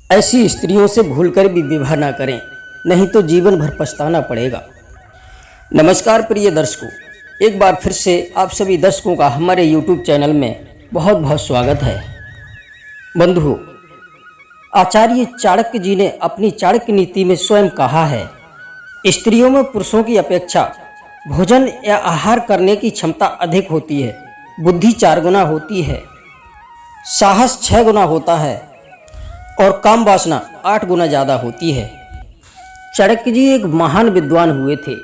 ऐसी स्त्रियों से भूलकर भी विवाह ना करें, नहीं तो जीवन भर पछताना पड़ेगा। नमस्कार प्रिय दर्शकों, एक बार फिर से आप सभी दर्शकों का हमारे YouTube चैनल में बहुत बहुत स्वागत है। बंधुओं, आचार्य चाणक्य जी ने अपनी चाणक्य नीति में स्वयं कहा है, स्त्रियों में पुरुषों की अपेक्षा भोजन या आहार करने की क्षमता अधिक होती है, बुद्धि 4 गुना होती है, साहस 6 गुना होता है और काम वासना 8 गुना ज़्यादा होती है। चाणक्य जी एक महान विद्वान हुए थे,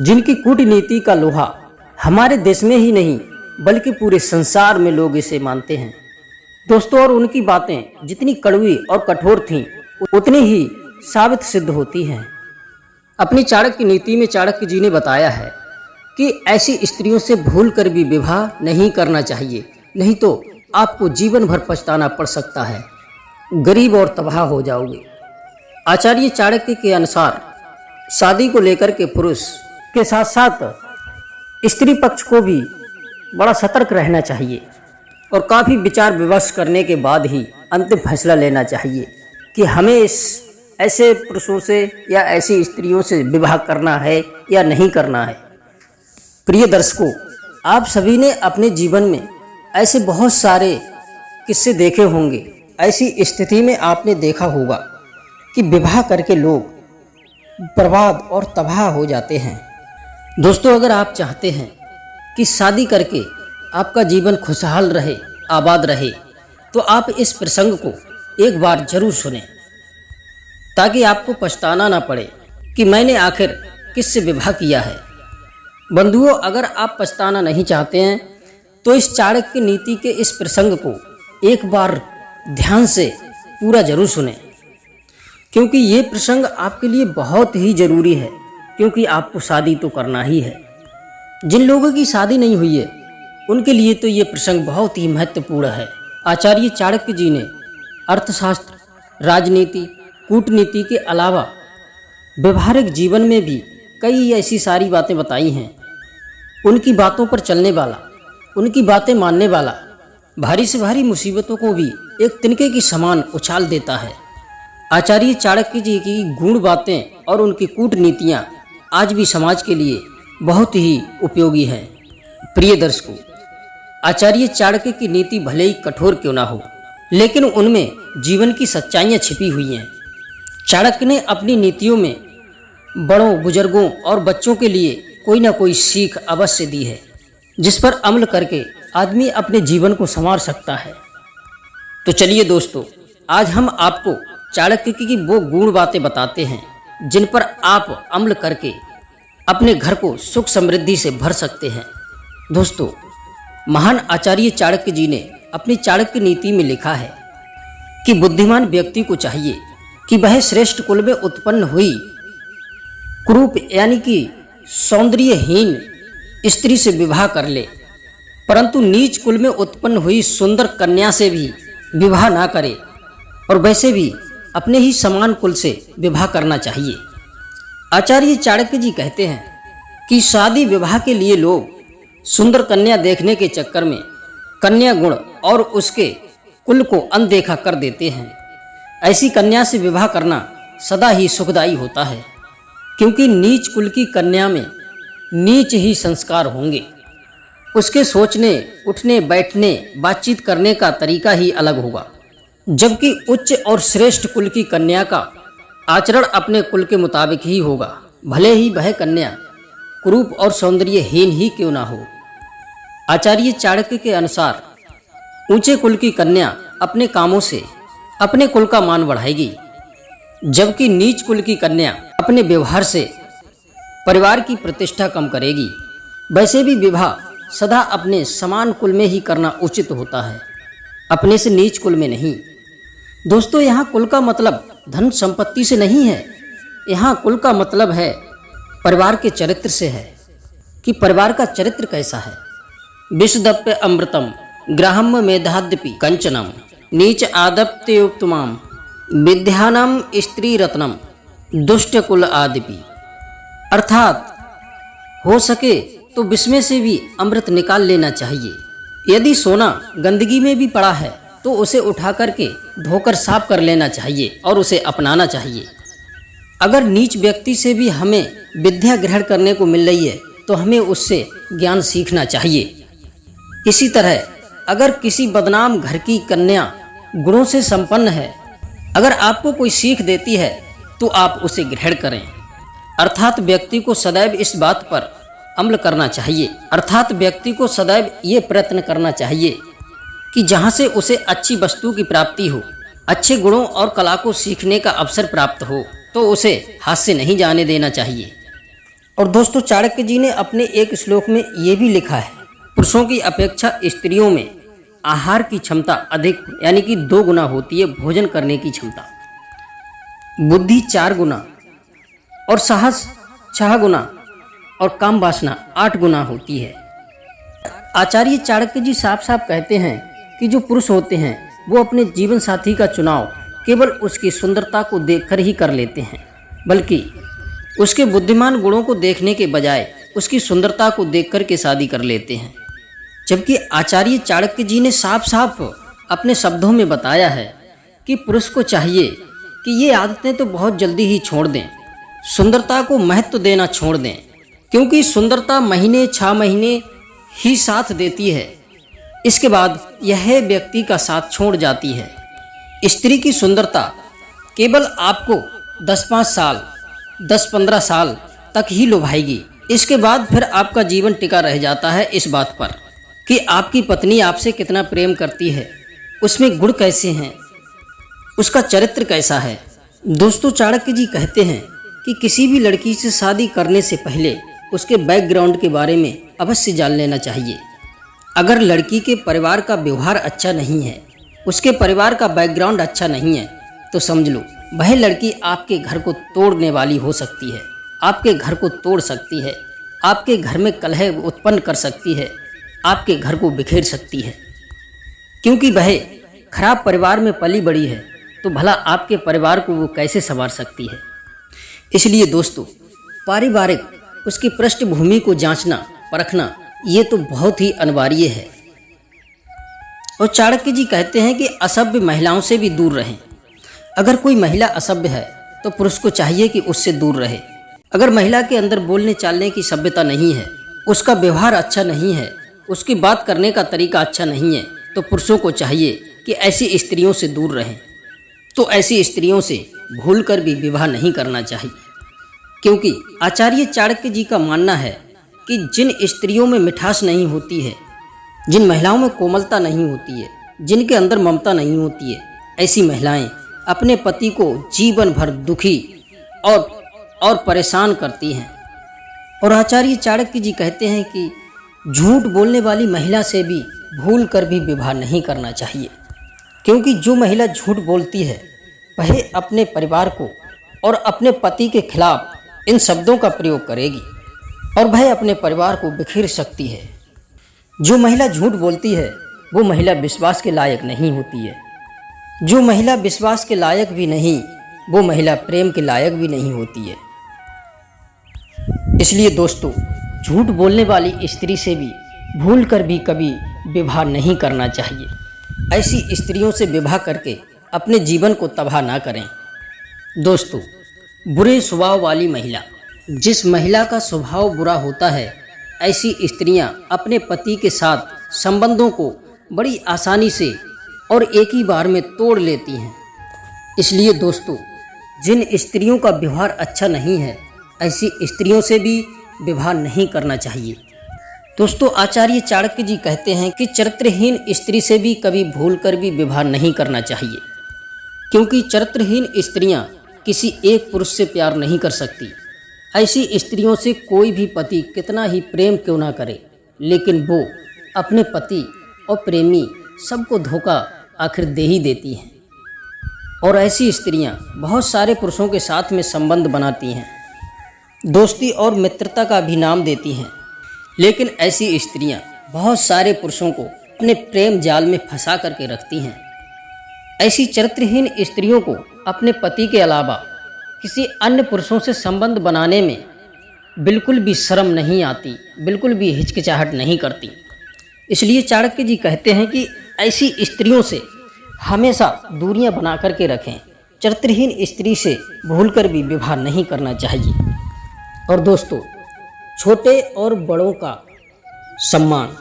जिनकी कूटनीति का लोहा हमारे देश में ही नहीं बल्कि पूरे संसार में लोग इसे मानते हैं। दोस्तों, और उनकी बातें जितनी कड़वी और कठोर थीं, उतनी ही साबित सिद्ध होती हैं। अपनी चाणक्य नीति में चाणक्य जी ने बताया है कि ऐसी स्त्रियों से भूल कर भी विवाह नहीं करना चाहिए, नहीं तो आपको जीवन भर पछताना पड़ सकता है, गरीब और तबाह हो जाओगे। आचार्य चाणक्य के अनुसार शादी को लेकर के पुरुष के साथ साथ स्त्री पक्ष को भी बड़ा सतर्क रहना चाहिए और काफ़ी विचार विमर्श करने के बाद ही अंतिम फैसला लेना चाहिए कि हमें ऐसे पुरुषों से या ऐसी स्त्रियों से विवाह करना है या नहीं करना है। प्रिय दर्शकों, आप सभी ने अपने जीवन में ऐसे बहुत सारे किस्से देखे होंगे। ऐसी स्थिति में आपने देखा होगा कि विवाह करके लोग बर्बाद और तबाह हो जाते हैं। दोस्तों, अगर आप चाहते हैं कि शादी करके आपका जीवन खुशहाल रहे, आबाद रहे, तो आप इस प्रसंग को एक बार जरूर सुनें, ताकि आपको पछताना ना पड़े कि मैंने आखिर किससे विवाह किया है। बंधुओं, अगर आप पछताना नहीं चाहते हैं तो इस चाणक्य नीति के इस प्रसंग को एक बार ध्यान से पूरा जरूर सुनें, क्योंकि ये प्रसंग आपके लिए बहुत ही जरूरी है, क्योंकि आपको शादी तो करना ही है। जिन लोगों की शादी नहीं हुई है उनके लिए तो ये प्रसंग बहुत ही महत्वपूर्ण है। आचार्य चाणक्य जी ने अर्थशास्त्र, राजनीति, कूटनीति के अलावा व्यवहारिक जीवन में भी कई ऐसी सारी बातें बताई हैं। उनकी बातों पर चलने वाला, उनकी बातें मानने वाला भारी से भारी मुसीबतों को भी एक तिनके की समान उछाल देता है। आचार्य चाणक्य जी की गूढ़ बातें और उनकी कूटनीतियाँ आज भी समाज के लिए बहुत ही उपयोगी हैं। प्रिय दर्शकों, आचार्य चाणक्य की नीति भले ही कठोर क्यों ना हो, लेकिन उनमें जीवन की सच्चाइयाँ छिपी हुई हैं। चाणक्य ने अपनी नीतियों में बड़ों, बुजुर्गों और बच्चों के लिए कोई ना कोई सीख अवश्य दी है, जिस पर अमल करके आदमी अपने जीवन को संवार सकता है। तो चलिए दोस्तों, आज हम आपको चाणक्य की वो गूढ़ बातें बताते हैं जिन पर आप अमल करके अपने घर को सुख समृद्धि से भर सकते हैं। दोस्तों, महान आचार्य चाणक्य जी ने अपनी चाणक्य नीति में लिखा है कि बुद्धिमान व्यक्ति को चाहिए कि वह श्रेष्ठ कुल में उत्पन्न हुई कुरूप यानी कि सौंदर्यहीन स्त्री से विवाह कर ले, परंतु नीच कुल में उत्पन्न हुई सुंदर कन्या से भी विवाह ना करे, और वैसे भी अपने ही समान कुल से विवाह करना चाहिए। आचार्य चाणक्य जी कहते हैं कि शादी विवाह के लिए लोग सुंदर कन्या देखने के चक्कर में कन्या गुण और उसके कुल को अनदेखा कर देते हैं। ऐसी कन्या से विवाह करना सदा ही सुखदायी होता है, क्योंकि नीच कुल की कन्या में नीच ही संस्कार होंगे। उसके सोचने, उठने, बैठने, बातचीत करने का तरीका ही अलग होगा, जबकि उच्च और श्रेष्ठ कुल की कन्या का आचरण अपने कुल के मुताबिक ही होगा, भले ही वह कन्या कुरूप और सौंदर्यहीन ही क्यों ना हो। आचार्य चाणक्य के अनुसार ऊंचे कुल की कन्या अपने कामों से अपने कुल का मान बढ़ाएगी, जबकि नीच कुल की कन्या अपने व्यवहार से परिवार की प्रतिष्ठा कम करेगी। वैसे भी विवाह सदा अपने समान कुल में ही करना उचित होता है, अपने से नीच कुल में नहीं। दोस्तों, यहाँ कुल का मतलब धन संपत्ति से नहीं है, यहाँ कुल का मतलब है परिवार के चरित्र से है कि परिवार का चरित्र कैसा है। विषदप्य अमृतम ग्राह्य मेधाद्यपि कंचनम नीच आदप्त्युत्तमम विद्यानम स्त्री रत्नम दुष्ट कुल आदिपि। अर्थात हो सके तो विष में से भी अमृत निकाल लेना चाहिए। यदि सोना गंदगी में भी पड़ा है तो उसे उठा करके धोकर साफ कर लेना चाहिए और उसे अपनाना चाहिए। अगर नीच व्यक्ति से भी हमें विद्या ग्रहण करने को मिल रही है तो हमें उससे ज्ञान सीखना चाहिए। इसी तरह अगर किसी बदनाम घर की कन्या गुणों से संपन्न है, अगर आपको कोई सीख देती है तो आप उसे ग्रहण करें। अर्थात व्यक्ति को सदैव इस बात पर अमल करना चाहिए, अर्थात व्यक्ति को सदैव ये प्रयत्न करना चाहिए कि जहाँ से उसे अच्छी वस्तु की प्राप्ति हो, अच्छे गुणों और कला को सीखने का अवसर प्राप्त हो, तो उसे हाथ से नहीं जाने देना चाहिए। और दोस्तों, चाणक्य जी ने अपने एक श्लोक में ये भी लिखा है, पुरुषों की अपेक्षा स्त्रियों में आहार की क्षमता अधिक यानी कि 2 गुना होती है भोजन करने की क्षमता, बुद्धि 4 गुना और साहस 6 गुना और काम वासना 8 गुना होती है। आचार्य चाणक्य जी साफ साफ कहते हैं कि जो पुरुष होते हैं वो अपने जीवन साथी का चुनाव केवल उसकी सुंदरता को देखकर ही कर लेते हैं, बल्कि उसके बुद्धिमान गुणों को देखने के बजाय उसकी सुंदरता को देखकर के शादी कर लेते हैं। जबकि आचार्य चाणक्य जी ने साफ साफ अपने शब्दों में बताया है कि पुरुष को चाहिए कि ये आदतें तो बहुत जल्दी ही छोड़ दें, सुंदरता को महत्व देना छोड़ दें, क्योंकि सुंदरता महीने 6 महीने ही साथ देती है, इसके बाद यह व्यक्ति का साथ छोड़ जाती है। स्त्री की सुंदरता केवल आपको 10-5 साल 10-15 साल तक ही लुभाएगी, इसके बाद फिर आपका जीवन टिका रह जाता है इस बात पर कि आपकी पत्नी आपसे कितना प्रेम करती है, उसमें गुण कैसे हैं, उसका चरित्र कैसा है। दोस्तों, चाणक्य जी कहते हैं कि किसी भी लड़की से शादी करने से पहले उसके बैकग्राउंड के बारे में अवश्य जान लेना चाहिए। अगर लड़की के परिवार का व्यवहार अच्छा नहीं है, उसके परिवार का बैकग्राउंड अच्छा नहीं है, तो समझ लो वह लड़की आपके घर को तोड़ने वाली हो सकती है, आपके घर को तोड़ सकती है, आपके घर में कलह उत्पन्न कर सकती है, आपके घर को बिखेर सकती है। क्योंकि वह खराब परिवार में पली बड़ी है, तो भला आपके परिवार को वो कैसे संवार सकती है। इसलिए दोस्तों, पारिवारिक उसकी पृष्ठभूमि को जांचना परखना ये तो बहुत ही अनिवार्य है। और चाणक्य जी कहते हैं कि असभ्य महिलाओं से भी दूर रहें। अगर कोई महिला असभ्य है तो पुरुष को चाहिए कि उससे दूर रहे। अगर महिला के अंदर बोलने चालने की सभ्यता नहीं है, उसका व्यवहार अच्छा नहीं है, उसकी बात करने का तरीका अच्छा नहीं है, तो पुरुषों को चाहिए कि ऐसी स्त्रियों से दूर रहें। तो ऐसी स्त्रियों से भूलकर भी विवाह नहीं करना चाहिए, क्योंकि आचार्य चाणक्य जी का मानना है कि जिन स्त्रियों में मिठास नहीं होती है, जिन महिलाओं में कोमलता नहीं होती है, जिनके अंदर ममता नहीं होती है, ऐसी महिलाएं अपने पति को जीवन भर दुखी और परेशान करती हैं। और आचार्य चाणक्य जी कहते हैं कि झूठ बोलने वाली महिला से भी भूल कर भी विवाह नहीं करना चाहिए, क्योंकि जो महिला झूठ बोलती है वह अपने परिवार को और अपने पति के खिलाफ इन शब्दों का प्रयोग करेगी और वह अपने परिवार को बिखेर सकती है। जो महिला झूठ बोलती है वो महिला विश्वास के लायक नहीं होती है। जो महिला विश्वास के लायक भी नहीं, वो महिला प्रेम के लायक भी नहीं होती है। इसलिए दोस्तों, झूठ बोलने वाली स्त्री से भी भूल कर भी कभी विवाह नहीं करना चाहिए। ऐसी स्त्रियों से विवाह करके अपने जीवन को तबाह ना करें। दोस्तों, बुरे स्वभाव वाली महिला, जिस महिला का स्वभाव बुरा होता है, ऐसी स्त्रियां अपने पति के साथ संबंधों को बड़ी आसानी से और एक ही बार में तोड़ लेती हैं। इसलिए दोस्तों, जिन स्त्रियों का व्यवहार अच्छा नहीं है, ऐसी स्त्रियों से भी विवाह नहीं करना चाहिए। दोस्तों, आचार्य चाणक्य जी कहते हैं कि चरित्रहीन स्त्री से भी कभी भूल कर भी विवाह नहीं करना चाहिए, क्योंकि चरित्रहीन स्त्रियां किसी एक पुरुष से प्यार नहीं कर सकती। ऐसी स्त्रियों से कोई भी पति कितना ही प्रेम क्यों ना करे, लेकिन वो अपने पति और प्रेमी सबको धोखा आखिर दे ही देती हैं। और ऐसी स्त्रियां बहुत सारे पुरुषों के साथ में संबंध बनाती हैं, दोस्ती और मित्रता का भी नाम देती हैं, लेकिन ऐसी स्त्रियां बहुत सारे पुरुषों को अपने प्रेम जाल में फंसा करके रखती हैं। ऐसी चरित्रहीन स्त्रियों को अपने पति के अलावा किसी अन्य पुरुषों से संबंध बनाने में बिल्कुल भी शर्म नहीं आती, बिल्कुल भी हिचकिचाहट नहीं करती। इसलिए चाणक्य जी कहते हैं कि ऐसी स्त्रियों से हमेशा दूरियां बना करके रखें। चरित्रहीन स्त्री से भूलकर भी विवाह नहीं करना चाहिए। और दोस्तों, छोटे और बड़ों का सम्मान।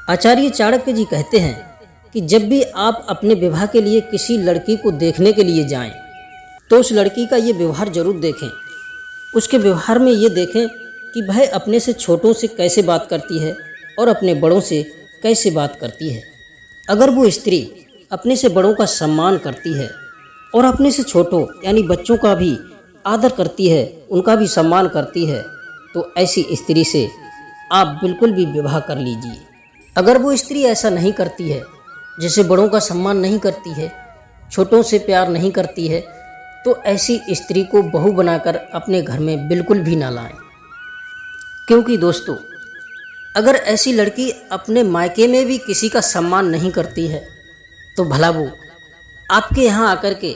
आचार्य चाणक्य जी कहते हैं कि जब भी आप अपने विवाह के लिए किसी लड़की को देखने के लिए जाएं, तो उस लड़की का ये व्यवहार जरूर देखें। उसके व्यवहार में ये देखें कि वह अपने से छोटों से कैसे बात करती है और अपने बड़ों से कैसे बात करती है। अगर वो स्त्री अपने से बड़ों का सम्मान करती है और अपने से छोटों यानी बच्चों का भी आदर करती है, उनका भी सम्मान करती है, तो ऐसी स्त्री से आप बिल्कुल भी विवाह कर लीजिए। अगर वो स्त्री ऐसा नहीं करती है, जैसे बड़ों का सम्मान नहीं करती है, छोटों से प्यार नहीं करती है, तो ऐसी स्त्री को बहू बनाकर अपने घर में बिल्कुल भी ना लाएं। क्योंकि दोस्तों, अगर ऐसी लड़की अपने मायके में भी किसी का सम्मान नहीं करती है, तो भला वो आपके यहाँ आकर के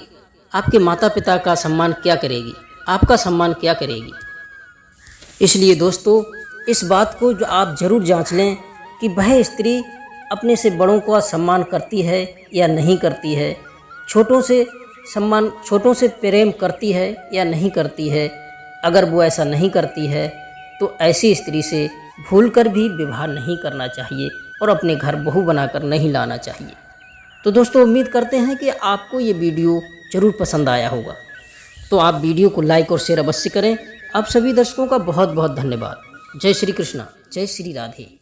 आपके माता पिता का सम्मान क्या करेगी, आपका सम्मान क्या करेगी। इसलिए दोस्तों, इस बात को जो आप ज़रूर जांच लें कि वह स्त्री अपने से बड़ों का सम्मान करती है या नहीं करती है, छोटों से प्रेम करती है या नहीं करती है। अगर वो ऐसा नहीं करती है तो ऐसी स्त्री से भूलकर भी विवाह नहीं करना चाहिए और अपने घर बहू बनाकर नहीं लाना चाहिए। तो दोस्तों, उम्मीद करते हैं कि आपको ये वीडियो ज़रूर पसंद आया होगा। तो आप वीडियो को लाइक और शेयर अवश्य करें। आप सभी दर्शकों का बहुत बहुत धन्यवाद। जय श्री कृष्णा, जय श्री राधे।